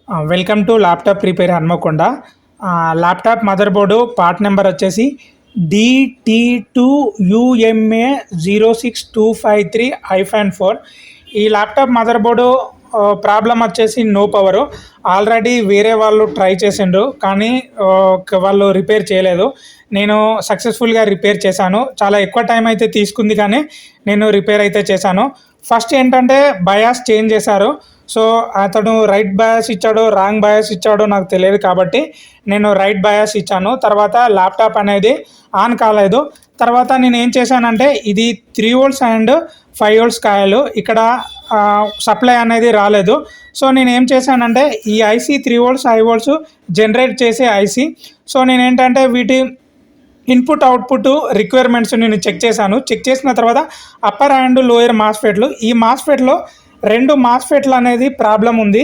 Welcome to laptop repair Hanamkonda. Laptop mother board part number వచ్చేసి DT2 UMA 06253-4. ఈ laptop mother board problem వచ్చేసి no power. Already వేరే వాళ్ళు try చేసిండ్రు కానీ వాళ్ళు రిపేర్ చేయలేదు. నేను సక్సెస్ఫుల్గా రిపేర్ చేశాను. చాలా ఎక్కువ టైం అయితే తీసుకుంది కానీ నేను రిపేర్ అయితే చేశాను. ఫస్ట్ ఏంటంటే బయాస్ చేంజ్ చేశారు. సో అతను రైట్ బయాస్ ఇచ్చాడో రాంగ్ బయాస్ ఇచ్చాడో నాకు తెలియదు కాబట్టి నేను రైట్ బయాస్ ఇచ్చాను. తర్వాత ల్యాప్టాప్ అనేది ఆన్ కాలేదు. తర్వాత నేను ఏం చేశానంటే ఇది 3 వోల్ట్స్ అండ్ 5 వోల్ట్స్ కాయలు, ఇక్కడ సప్లై అనేది రాలేదు. సో నేను ఏం చేశానంటే ఈ ఐసీ 3 వోల్ట్స్ 5 వోల్ట్స్ జనరేట్ చేసే ఐసీ. సో నేను ఏంటంటే వీటి ఇన్పుట్ అవుట్పుట్ రిక్వైర్మెంట్స్ నేను చెక్ చేశాను. చెక్ చేసిన తర్వాత అప్పర్ అండ్ లోయర్ మాస్ఫెట్లు, ఈ మాస్ఫెట్లో 2 మాస్ఫెట్లు అనేది ప్రాబ్లం ఉంది.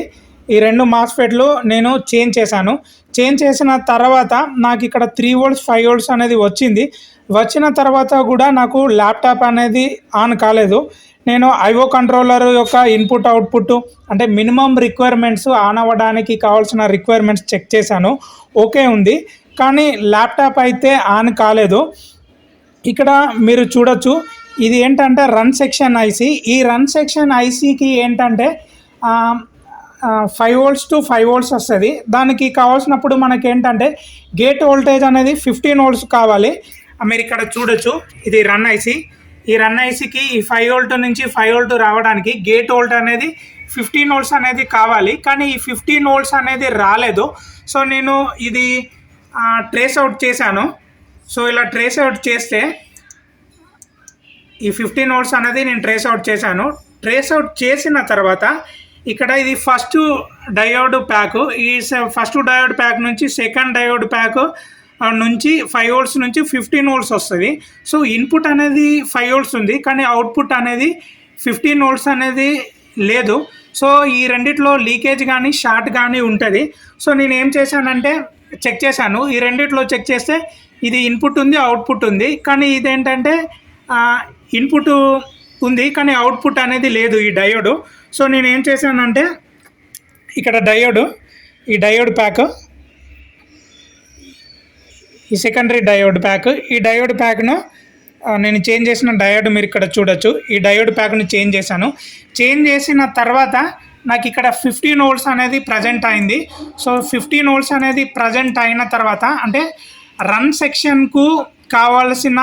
ఈ 2 మాస్ఫెట్లు నేను చేంజ్ చేశాను. చేంజ్ చేసిన తర్వాత నాకు ఇక్కడ 3 వోల్ట్స్ 5 వోల్ట్స్ అనేది వచ్చింది. వచ్చిన తర్వాత కూడా నాకు ల్యాప్టాప్ అనేది ఆన్ కాలేదు. నేను ఐఓ కంట్రోలర్ యొక్క ఇన్పుట్ అవుట్పుట్ అంటే మినిమం రిక్వైర్మెంట్స్ ఆన్ అవ్వడానికి కావాల్సిన రిక్వైర్మెంట్స్ చెక్ చేశాను, ఓకే ఉంది. కానీ ల్యాప్టాప్ అయితే ఆన్ కాలేదు. ఇక్కడ మీరు చూడొచ్చు, ఇది ఏంటంటే రన్ సెక్షన్ ఐసీ. ఈ రన్ సెక్షన్ ఐసీకి ఏంటంటే 5 వోల్ట్స్ టు 5 వోల్ట్స్ వస్తుంది. దానికి కావాల్సినప్పుడు మనకి ఏంటంటే గేట్ వోల్టేజ్ అనేది 15 వోల్ట్స్ కావాలి. మీరు ఇక్కడ చూడొచ్చు, ఇది రన్ ఐసీ. ఈ రన్ ఐసీకి ఈ 5 వోల్ట్ నుంచి 5 వోల్ట్ రావడానికి గేట్ వోల్ట్ అనేది 15 వోల్ట్స్ అనేది కావాలి. కానీ ఈ 15 వోల్ట్స్ అనేది రాలేదు. సో నేను ఇది ట్రేస్ అవుట్ చేశాను. సో ఇలా ట్రేస్ అవుట్ చేస్తే ఈ 15 వోల్ట్స్ అనేది నేను ట్రేస్ అవుట్ చేశాను. ట్రేస్ అవుట్ చేసిన తర్వాత ఇక్కడ ఇది ఫస్ట్ డయోడ్ ప్యాక్, ఈ ఫస్ట్ డయోడ్ ప్యాక్ నుంచి సెకండ్ డయోడ్ ప్యాక్ నుంచి 5 వోల్ట్స్ నుంచి 15 వోల్ట్స్ వస్తుంది. సో ఇన్పుట్ అనేది 5 వోల్ట్స్ ఉంది కానీ అవుట్పుట్ అనేది 15 వోల్ట్స్ అనేది లేదు. సో ఈ రెండిట్లో లీకేజ్ కానీ షార్ట్ కానీ ఉంటుంది. సో నేను ఏం చేశానంటే చెక్ చేశాను. ఈ రెండిట్లో చెక్ చేస్తే ఇది ఇన్పుట్ ఉంది, అవుట్పుట్ ఉంది. కానీ ఇదేంటంటే ఇన్పుట్ ఉంది కానీ అవుట్పుట్ అనేది లేదు ఈ డయోడ్. సో నేను ఏం చేశానంటే ఇక్కడ ఈ డయోడ్ ప్యాక్, ఈ సెకండరీ డయోడ్ ప్యాక్, ఈ డయోడ్ ప్యాక్ను నేను చేంజ్ చేసిన డయోడ్ మీరు ఇక్కడ చూడొచ్చు. ఈ డయోడ్ ప్యాక్ను చేంజ్ చేశాను. చేంజ్ చేసిన తర్వాత నాకు ఇక్కడ 15 వోల్ట్స్ అనేది ప్రజెంట్ అయింది. సో 15 వోల్ట్స్ అనేది ప్రజెంట్ అయిన తర్వాత అంటే రన్ సెక్షన్కు కావాల్సిన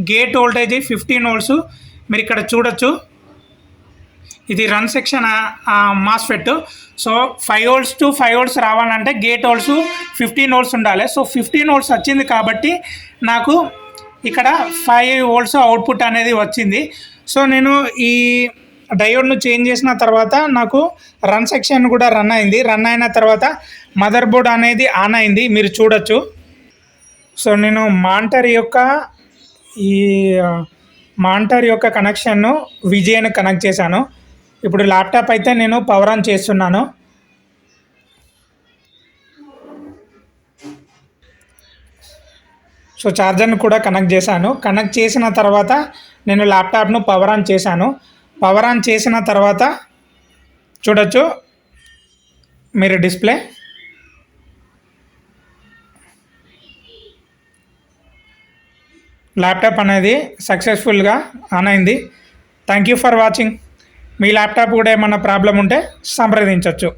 గేట్ వోల్టేజ్ 15 వోల్ట్స్ మీరు ఇక్కడ చూడొచ్చు. ఇది run section MOSFET. So 5 volts to 5 volts రావాలంటే గేట్ వోల్ట్స్ 15 వోల్ట్స్ ఉండాలి. సో 15 వోల్ట్స్ వచ్చింది కాబట్టి నాకు ఇక్కడ 5 వోల్ట్స్ అవుట్పుట్ అనేది వచ్చింది. సో నేను ఈ డయోడ్ను చేంజ్ చేసిన తర్వాత నాకు రన్ సెక్షన్ కూడా రన్ అయింది. రన్ అయిన తర్వాత మదర్ బోర్డ్ అనేది ఆన్ అయింది, మీరు చూడొచ్చు. సో నేను మానిటర్ యొక్క కనెక్షన్ను విజయను కనెక్ట్ చేశాను. ఇప్పుడు ల్యాప్టాప్ అయితే నేను పవర్ ఆన్ చేస్తున్నాను. సో ఛార్జర్ను కూడా కనెక్ట్ చేశాను. కనెక్ట్ చేసిన తర్వాత నేను ల్యాప్టాప్ను పవర్ ఆన్ చేశాను. పవర్ ఆన్ చేసిన తర్వాత చూడొచ్చు మీరు డిస్ప్లే. ల్యాప్టాప్ అనేది సక్సెస్ఫుల్గా ఆన్ అయింది. Thank you for watching. Me laptop కూడా ఏమన్నా ప్రాబ్లం ఉంటే సంప్రదించవచ్చు.